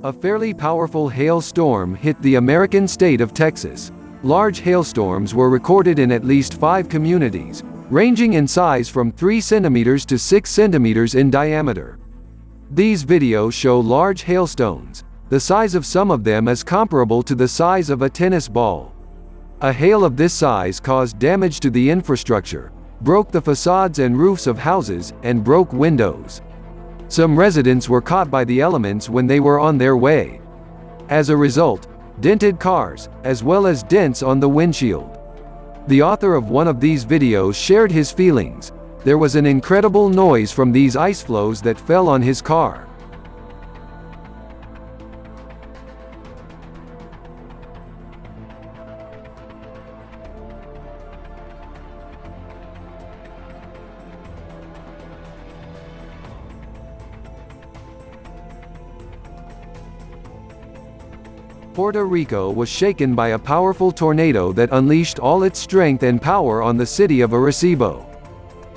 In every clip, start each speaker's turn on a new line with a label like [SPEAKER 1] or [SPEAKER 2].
[SPEAKER 1] A fairly powerful hailstorm hit the American state of Texas. Large hailstorms were recorded in at least 5 communities, ranging in size from 3 centimeters to 6 centimeters in diameter. These videos show large hailstones. The size of some of them is comparable to the size of a tennis ball. A hail of this size caused damage to the infrastructure, broke the facades and roofs of houses, and broke windows. Some residents were caught by the elements when they were on their way. As a result, dented cars, as well as dents on the windshield. The author of one of these videos shared his feelings. There was an incredible noise from these ice flows that fell on his car. Puerto Rico was shaken by a powerful tornado that unleashed all its strength and power on the city of Arecibo.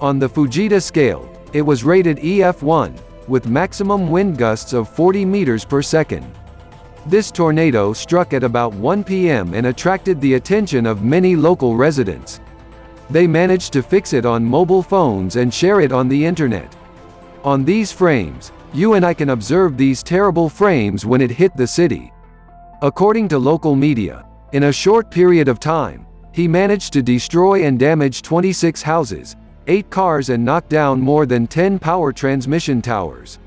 [SPEAKER 1] On the Fujita scale, it was rated EF1, with maximum wind gusts of 40 meters per second. This tornado struck at about 1 p.m. and attracted the attention of many local residents. They managed to fix it on mobile phones and share it on the internet. On these frames, you and I can observe these terrible frames when it hit the city. According to local media, in a short period of time, he managed to destroy and damage 26 houses, 8 cars and knock down more than 10 power transmission towers.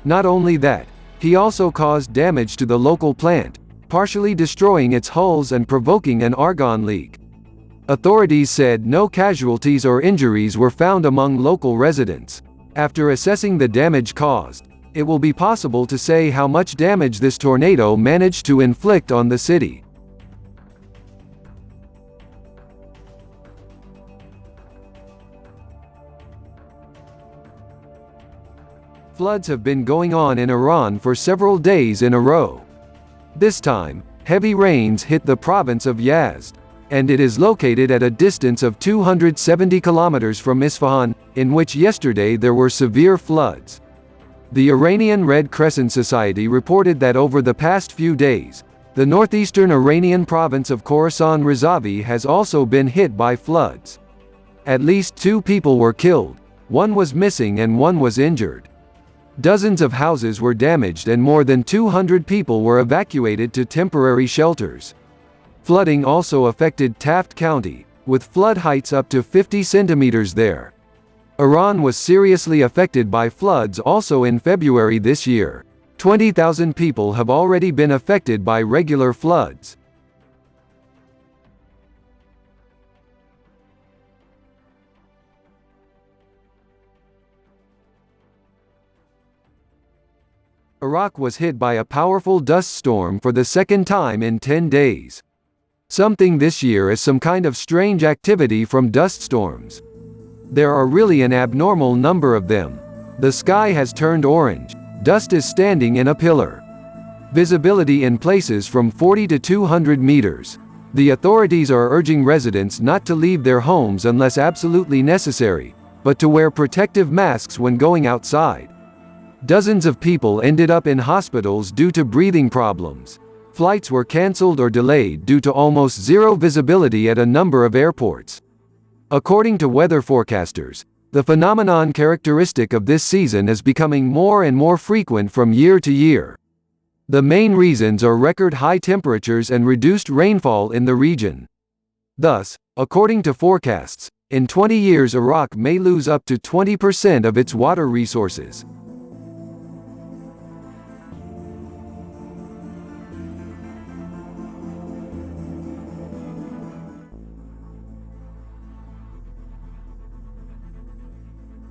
[SPEAKER 1] Not only that, he also caused damage to the local plant, partially destroying its hulls and provoking an argon leak. Authorities said no casualties or injuries were found among local residents. After assessing the damage caused, it will be possible to say how much damage this tornado managed to inflict on the city. Floods have been going on in Iran for several days in a row. This time, heavy rains hit the province of Yazd, and it is located at a distance of 270 kilometers from Isfahan, in which yesterday there were severe floods. The Iranian Red Crescent Society reported that over the past few days, the northeastern Iranian province of Khorasan-Razavi has also been hit by floods. At least 2 people were killed, 1 was missing and 1 was injured. Dozens of houses were damaged and more than 200 people were evacuated to temporary shelters. Flooding also affected Taft County, with flood heights up to 50 centimeters there. Iran was seriously affected by floods also in February this year. 20,000 people have already been affected by regular floods. Iraq was hit by a powerful dust storm for the second time in 10 days. Something this year is some kind of strange activity from dust storms. There are really an abnormal number of them. The sky has turned orange. Dust is standing in a pillar. Visibility in places from 40 to 200 meters. The authorities are urging residents not to leave their homes unless absolutely necessary, but to wear protective masks when going outside. Dozens of people ended up in hospitals due to breathing problems. Flights were cancelled or delayed due to almost zero visibility at a number of airports. According to weather forecasters, the phenomenon characteristic of this season is becoming more and more frequent from year to year. The main reasons are record high temperatures and reduced rainfall in the region. Thus, according to forecasts, in 20 years Iraq may lose up to 20% of its water resources.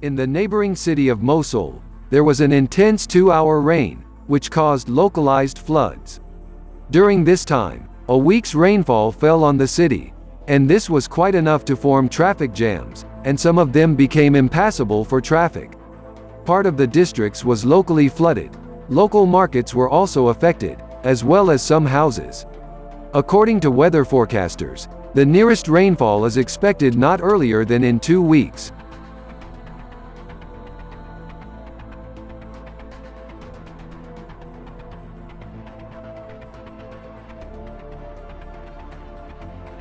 [SPEAKER 1] In the neighboring city of Mosul, there was an intense 2-hour rain, which caused localized floods. During this time, a week's rainfall fell on the city, and this was quite enough to form traffic jams, and some of them became impassable for traffic. Part of the districts was locally flooded. Local markets were also affected, as well as some houses. According to weather forecasters, the nearest rainfall is expected not earlier than in 2 weeks.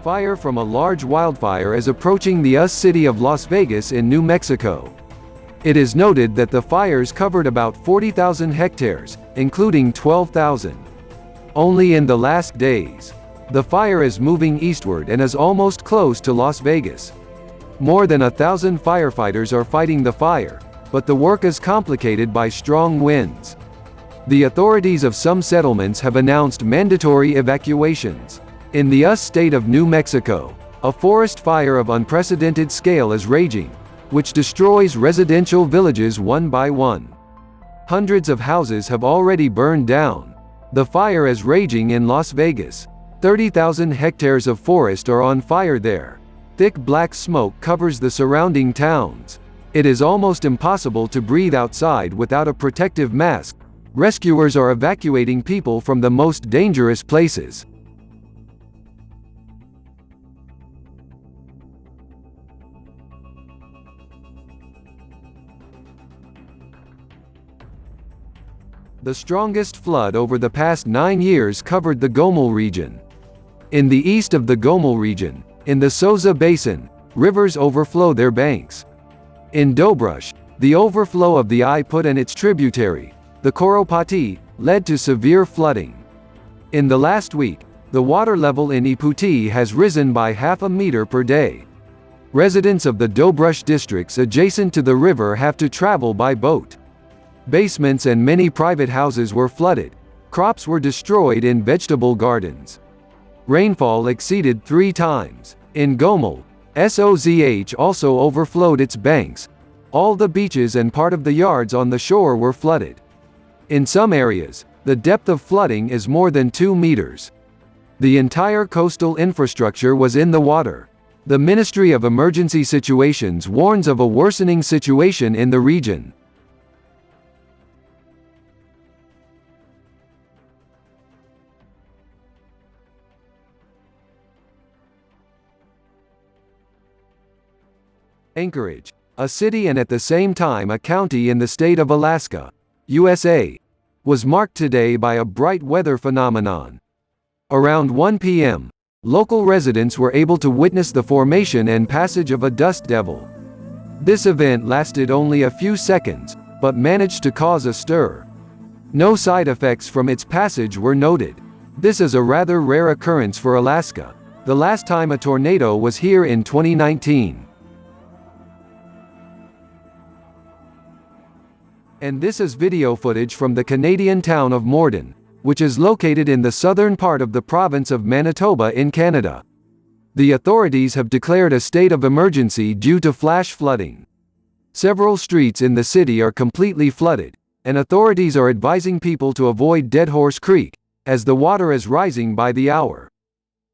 [SPEAKER 1] Fire from a large wildfire is approaching the US city of Las Vegas in New Mexico. It is noted that the fires covered about 40,000 hectares, including 12,000. Only in the last days. The fire is moving eastward and is almost close to Las Vegas. More than 1,000 firefighters are fighting the fire, but the work is complicated by strong winds. The authorities of some settlements have announced mandatory evacuations. In the US state of New Mexico, a forest fire of unprecedented scale is raging, which destroys residential villages one by one. Hundreds of houses have already burned down. The fire is raging in Las Vegas. 30,000 hectares of forest are on fire there. Thick black smoke covers the surrounding towns. It is almost impossible to breathe outside without a protective mask. Rescuers are evacuating people from the most dangerous places. The strongest flood over the past 9 years covered the Gomel region. In the east of the Gomel region, in the Souza Basin, rivers overflow their banks. In Dobrush, the overflow of the Iput and its tributary, the Koropati, led to severe flooding. In the last week, the water level in Iputi has risen by half a meter per day. Residents of the Dobrush districts adjacent to the river have to travel by boat. Basements and many private houses were flooded. Crops were destroyed in vegetable gardens. Rainfall exceeded 3 times. In Gomel, Sozh also overflowed its banks. All the beaches and part of the yards on the shore were flooded. In some areas, the depth of flooding is more than 2 meters. The entire coastal infrastructure was in the water. The Ministry of Emergency Situations warns of a worsening situation in the region. Anchorage, a city and at the same time a county in the state of Alaska, USA, was marked today by a bright weather phenomenon. Around 1 p.m., local residents were able to witness the formation and passage of a dust devil. This event lasted only a few seconds, but managed to cause a stir. No side effects from its passage were noted. This is a rather rare occurrence for Alaska. The last time a tornado was here in 2019. And this is video footage from the Canadian town of Morden, which is located in the southern part of the province of Manitoba in Canada. The authorities have declared a state of emergency due to flash flooding. Several streets in the city are completely flooded, and authorities are advising people to avoid Dead Horse Creek, as the water is rising by the hour.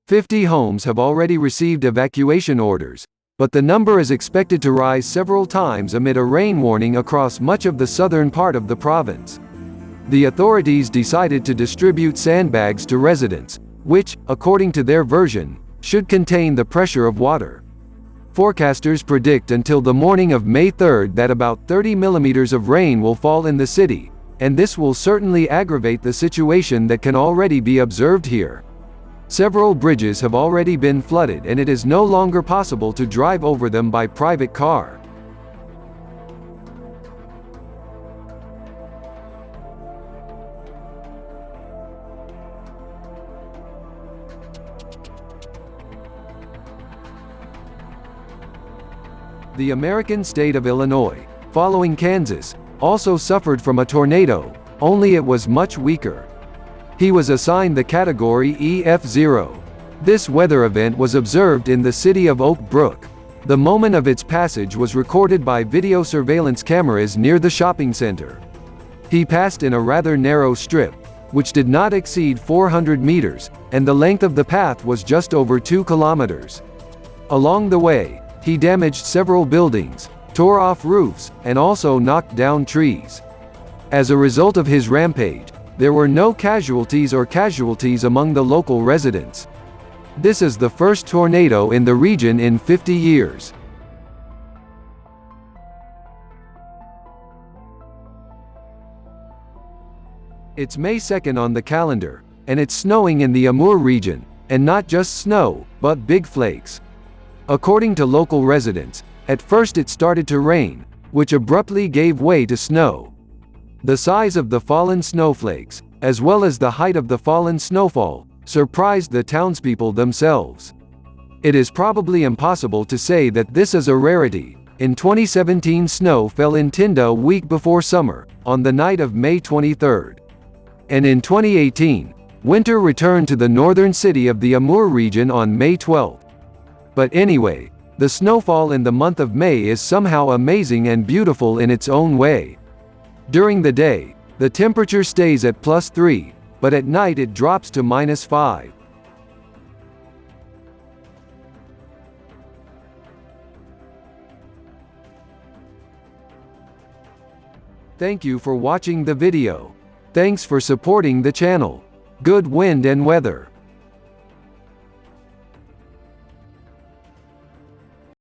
[SPEAKER 1] 50 homes have already received evacuation orders, but the number is expected to rise several times amid a rain warning across much of the southern part of the province. The authorities decided to distribute sandbags to residents, which, according to their version, should contain the pressure of water. Forecasters predict until the morning of May 3 that about 30 millimeters of rain will fall in the city, and this will certainly aggravate the situation that can already be observed here. Several bridges have already been flooded and it is no longer possible to drive over them by private car. The American state of Illinois, following Kansas, also suffered from a tornado, only it was much weaker. He was assigned the category EF0. This weather event was observed in the city of Oak Brook. The moment of its passage was recorded by video surveillance cameras near the shopping center. He passed in a rather narrow strip, which did not exceed 400 meters, and the length of the path was just over 2 kilometers. Along the way, he damaged several buildings, tore off roofs, and also knocked down trees. As a result of his rampage, there were no casualties among the local residents. This is the first tornado in the region in 50 years. It's May 2 on the calendar, and it's snowing in the AMUR region, and not just snow, but big flakes. According to local residents, at first it started to rain, which abruptly gave way to snow. The size of the fallen snowflakes, as well as the height of the fallen snowfall, surprised the townspeople themselves. It is probably impossible to say that this is a rarity. In 2017, snow fell in Tinda a week before summer, on the night of May 23. And in 2018, winter returned to the northern city of the AMUR region on May 12. But anyway, the snowfall in the month of May is somehow amazing and beautiful in its own way. During the day, the temperature stays at +3, but at night it drops to -5. Thank you for watching the video. Thanks for supporting the channel. Good wind and weather.